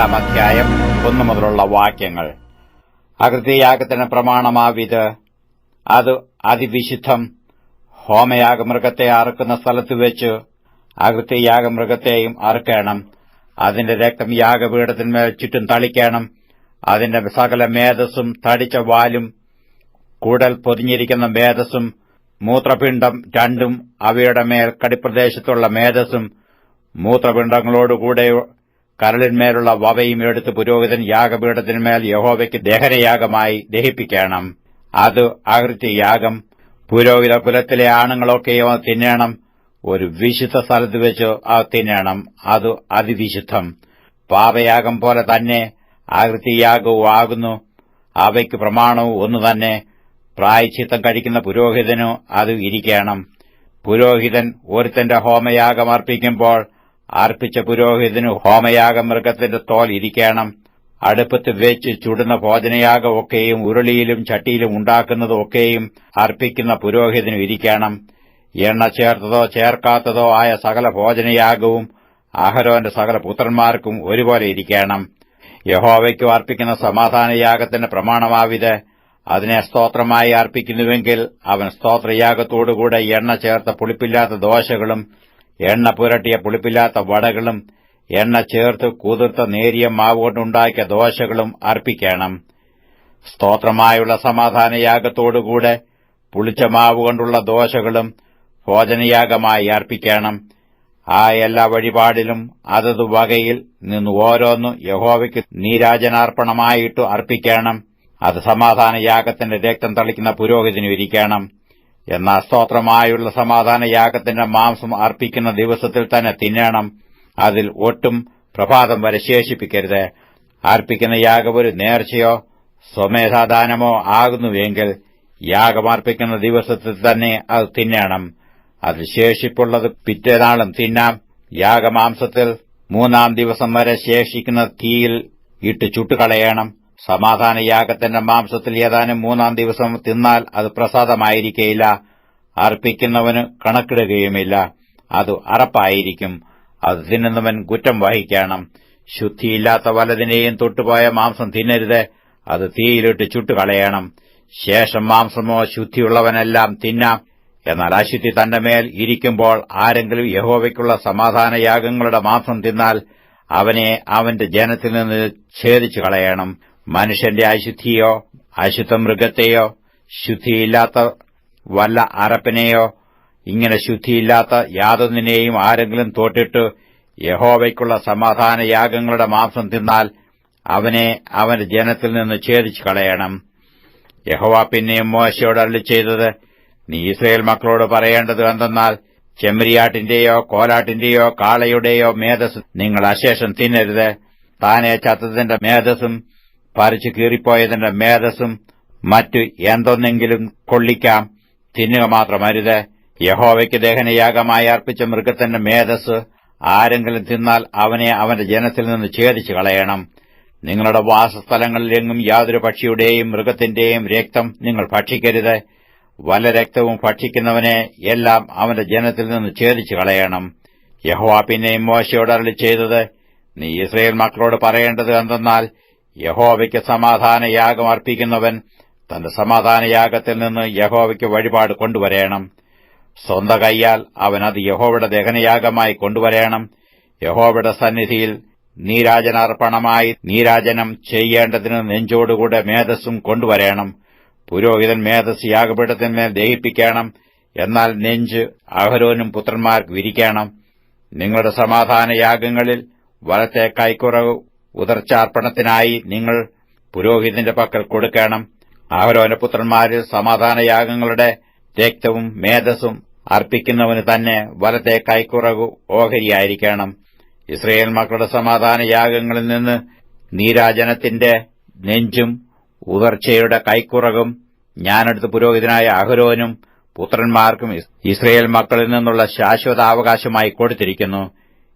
4 അധ്യായം 1 മുതലുള്ള വാക്യങ്ങൾ. അകൃത്യയാഗത്തിന് പ്രമാണമാവിത്. അത് അതിവിശുദ്ധം. ഹോമയാഗമൃഗത്തെ അറുക്കുന്ന സ്ഥലത്തുവെച്ച് അകൃത്യയാഗമൃഗത്തെയും അറുക്കണം. അതിന്റെ രക്തം യാഗപീഠത്തിന്മേൽ ചുറ്റും തളിക്കണം. അതിന്റെ സകല മേധസ്സും, തടിച്ച വാലും, കുടൽ പൊതിഞ്ഞിരിക്കുന്ന മേധസ്സും, മൂത്രപിണ്ഡം രണ്ടും, അവയുടെ മേൽ കടിപ്രദേശത്തുള്ള മേധസ്സും, മൂത്രപിണ്ഡങ്ങളോടുകൂടെ കരളിന്മേലുള്ള വവയും എടുത്ത് പുരോഹിതൻ യാഗപീഠത്തിന്മേൽ യഹോവയ്ക്ക് ദഹനയാഗമായി ദഹിപ്പിക്കണം. അത് അകൃത്യയാഗം. പുരോഹിത കുലത്തിലെ ആണുങ്ങളൊക്കെയോ തിന്നണം. ഒരു വിശുദ്ധ സ്ഥലത്ത് വെച്ച് അത് തിന്നണം. അത് അതിവിശുദ്ധം. പാപയാഗം പോലെ തന്നെ അകൃത്യയാഗവും ആകുന്നു. അവയ്ക്ക് പ്രമാണവും ഒന്നുതന്നെ. പ്രായശ്ചിത്തം കഴിക്കുന്ന പുരോഹിതനു അത് ഇരിക്കണം. പുരോഹിതൻ ഒരുത്തന്റെ ഹോമയാഗം അർപ്പിക്കുമ്പോൾ അർപ്പിച്ച പുരോഹിതനു ഹോമയാഗമൃഗത്തിന്റെ തോൽ ഇരിക്കണം. അടുപ്പത്ത് വെച്ച് ചുടുന്ന ഭോജനയാഗമൊക്കെയും ഉരുളിയിലും ചട്ടിയിലും ഉണ്ടാക്കുന്നതൊക്കെയും അർപ്പിക്കുന്ന പുരോഹിതനു ഇരിക്കണം. എണ്ണ ചേർത്തതോ ചേർക്കാത്തതോ ആയ സകല ഭോജനയാഗവും അഹരോന്റെ സകല പുത്രന്മാർക്കും ഒരുപോലെ ഇരിക്കണം. യഹോവയ്ക്കു അർപ്പിക്കുന്ന സമാധാനയാഗത്തിന്റെ പ്രമാണമാവിത്. അതിനെ സ്തോത്രമായി അർപ്പിക്കുന്നുവെങ്കിൽ അവൻ സ്തോത്രയാഗത്തോടുകൂടെ എണ്ണ ചേർത്ത പുളിപ്പില്ലാത്ത ദോശകളും എണ്ണ പുരട്ടിയ പുളിപ്പില്ലാത്ത വടകളും എണ്ണ ചേർത്ത് കുതിർത്ത നേരിയ മാവുകൊണ്ടുണ്ടാക്കിയ ദോശകളും അർപ്പിക്കണം. സ്തോത്രമായുള്ള സമാധാനയാഗത്തോടുകൂടെ പുളിച്ച മാവുകൊണ്ടുള്ള ദോശകളും ഭോജനയാഗമായി അർപ്പിക്കണം. ആ എല്ലാ വഴിപാടിലും അതത് വകയിൽ നിന്ന് ഓരോന്നു യഹോവയ്ക്ക് നീരാജനാർപ്പണമായിട്ട് അർപ്പിക്കണം. അത് സമാധാനയാഗത്തിന്റെ രക്തം തളിക്കുന്ന പുരോഹിതനു ഇരിക്കണം. എന്നാൽ സ്തോത്രമായുള്ള സമാധാനയാഗത്തിന്റെ മാംസം അർപ്പിക്കുന്ന ദിവസത്തിൽ തന്നെ തിന്നണം. അതിൽ ഒട്ടും പ്രഭാതം വരെ ശേഷിപ്പിക്കരുത്. അർപ്പിക്കുന്ന യാഗം ഒരു നേർച്ചയോ സ്വമേധാദാനമോ ആകുന്നുവെങ്കിൽ യാഗമർപ്പിക്കുന്ന ദിവസത്തിൽ തന്നെ അത് തിന്നണം. അത് ശേഷിപ്പുള്ളത് പിറ്റേനാളും തിന്നാം. യാഗമാംസത്തിൽ 3 ദിവസം വരെ ശേഷിക്കുന്ന തീയിൽ ഇട്ട് ചുട്ടുകളയണം. സമാധാനയാഗത്തിന്റെ മാംസത്തിൽ ഏതാനും 3 ദിവസം തിന്നാൽ അത് പ്രസാദമായിരിക്കയില്ല. അർപ്പിക്കുന്നവന് കണക്കിടുകയുമില്ല. അത് അറപ്പായിരിക്കും. അത് തിന്നുന്നവൻ കുറ്റം വഹിക്കണം. ശുദ്ധിയില്ലാത്ത വലതിനെയും തൊട്ടുപോയ മാംസം തിന്നരുത്. അത് തീയിലിട്ട് ചുട്ടുകളയണം. ശേഷം മാംസമോ ശുദ്ധിയുള്ളവനെല്ലാം തിന്നാം. എന്നാൽ അശുദ്ധി തന്റെ മേൽ ഇരിക്കുമ്പോൾ ആരെങ്കിലും യഹോവയ്ക്കുള്ള സമാധാനയാഗങ്ങളുടെ മാംസം തിന്നാൽ അവനെ അവന്റെ ജനത്തിൽ നിന്ന് ഛേദിച്ചു കളയണം. മനുഷ്യന്റെ അശുദ്ധിയോ അശുദ്ധ മൃഗത്തെയോ ശുദ്ധിയില്ലാത്ത വല്ല അറപ്പിനെയോ ഇങ്ങനെ ശുദ്ധിയില്ലാത്ത യാതൊന്നിനെയും ആരെങ്കിലും തൊട്ടിട്ട് യഹോവയ്ക്കുള്ള സമാധാനയാഗങ്ങളുടെ മാംസം തിന്നാൽ അവനെ അവന്റെ ജനത്തിൽ നിന്ന് ഛേദിച്ചു കളയണം. യഹോവ പിന്നെയും മോശയോട് അരുളിച്ചെയ്തത്, നീ ഇസ്രായേൽ മക്കളോട് പറയേണ്ടത് എന്തെന്നാൽ, ചെമ്മരിയാട്ടിന്റെയോ കോലാട്ടിന്റെയോ കാളയുടെയോ മേധസ് നിങ്ങൾ അശേഷം തിന്നരുത്. താനെ ചത്തതിന്റെ മേധസ്സും പറിച്ചു കീറിപ്പോയതിന്റെ മേധസ്സും മറ്റു എന്തൊന്നെങ്കിലും കൊള്ളിക്കാം, തിന്നുക മാത്രമരുത്. യഹോവയ്ക്ക് ദഹനയാഗമായി അർപ്പിച്ച മൃഗത്തിന്റെ മേധസ് ആരെങ്കിലും തിന്നാൽ അവനെ അവന്റെ ജനത്തിൽ നിന്ന് ഛേദിച്ചു കളയണം. നിങ്ങളുടെ വാസസ്ഥലങ്ങളിലെങ്ങും യാതൊരു പക്ഷിയുടെയും മൃഗത്തിന്റെയും രക്തം നിങ്ങൾ ഭക്ഷിക്കരുത്. വല്ല രക്തവും ഭക്ഷിക്കുന്നവനെ എല്ലാം അവന്റെ ജനത്തിൽ നിന്ന് ഛേദിച്ചു കളയണം. യഹോവ പിന്നെയും മോശയോട് അരുളിച്ചെയ്തത്, നീ ഇസ്രായേൽ മക്കളോട് പറയേണ്ടത് എന്തെന്നാൽ, യഹോവയ്ക്ക് സമാധാനയാഗം അർപ്പിക്കുന്നവൻ തന്റെ സമാധാനയാഗത്തിൽ നിന്ന് യഹോവയ്ക്ക് വഴിപാട് കൊണ്ടുവരേണം. സ്വന്തം കൈയാൽ അവൻ അത് യഹോവയുടെ ദഹനയാഗമായി കൊണ്ടുവരേണം. യഹോവയുടെ സന്നിധിയിൽ നീരാജനാർപ്പണമായി നീരാജനം ചെയ്യേണ്ടതിന് നെഞ്ചോടുകൂടെ മേധസ്സും കൊണ്ടുവരേണം. പുരോഹിതൻ മേധസ് യാഗപീഠത്തിന്മേൽ ദഹിപ്പിക്കണം. എന്നാൽ നെഞ്ച് അഹരോനും പുത്രന്മാർക്ക് വിരിക്കണം. നിങ്ങളുടെ സമാധാനയാഗങ്ങളിൽ വലത്തെ കൈക്കുറവ് ഉദർച്ചാർപ്പണത്തിനായി നിങ്ങൾ പുരോഹിതന്റെ പക്കൽ കൊടുക്കണം. അഹരോന്റെ പുത്രന്മാരിൽ സമാധാനയാഗങ്ങളുടെ രക്തവും മേധസ്സും അർപ്പിക്കുന്നവന് തന്നെ വലത്തെ കൈക്കുറവ് ഓഹരിയായിരിക്കണം. ഇസ്രായേൽ മക്കളുടെ സമാധാനയാഗങ്ങളിൽ നിന്ന് നീരാജനത്തിന്റെ നെഞ്ചും ഉദർച്ചയുടെ കൈക്കുറകും ഞാനെടുത്ത് പുരോഹിതനായ അഹരോനും പുത്രന്മാർക്കും ഇസ്രായേൽ മക്കളിൽ നിന്നുള്ള ശാശ്വതാവകാശമായി കൊടുത്തിരിക്കുന്നു.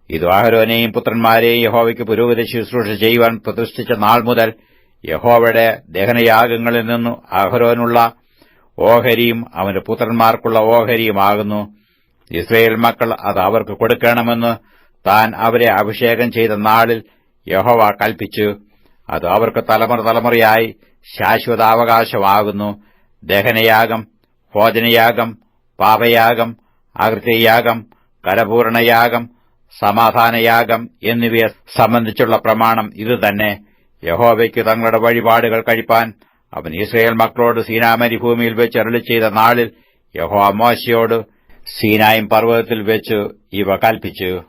ഇത് അഹരോനെയും പുത്രന്മാരെയും യഹോവയ്ക്ക് പുരോഹിത ശുശ്രൂഷ ചെയ്യുവാൻ പ്രതിഷ്ഠിച്ച നാൾ മുതൽ യഹോവയുടെ ദഹനയാഗങ്ങളിൽ നിന്നു അഹരോനുള്ള ഓഹരിയും അവന്റെ പുത്രന്മാർക്കുള്ള ഓഹരിയുമാകുന്നു. ഇസ്രായേൽ മക്കൾ അത് അവർക്ക് കൊടുക്കണമെന്ന് താൻ അവരെ അഭിഷേകം ചെയ്ത നാളിൽ യഹോവ കൽപ്പിച്ചു. അത് അവർക്ക് തലമുറ തലമുറയായി ശാശ്വതാവകാശമാകുന്നു. ദഹനയാഗം, ഭോജനയാഗം, പാപയാഗം, അകൃത്യയാഗം, കരപൂരണയാഗം, സമാധാനയാഗം എന്നിവയെ സംബന്ധിച്ചുള്ള പ്രമാണം ഇതുതന്നെ. യഹോവയ്ക്ക് തങ്ങളുടെ വഴിപാടുകൾ കഴിപ്പാൻ അവൻ ഇസ്രായേൽ മക്കളോട് സീനാമരുഭൂമിയിൽ വെച്ച് അരുളിച്ചെയ്ത നാളിൽ യഹോവ മോശെയോട് സീനായിം പർവ്വതത്തിൽ വെച്ച് ഇവ കൽപ്പിച്ചു.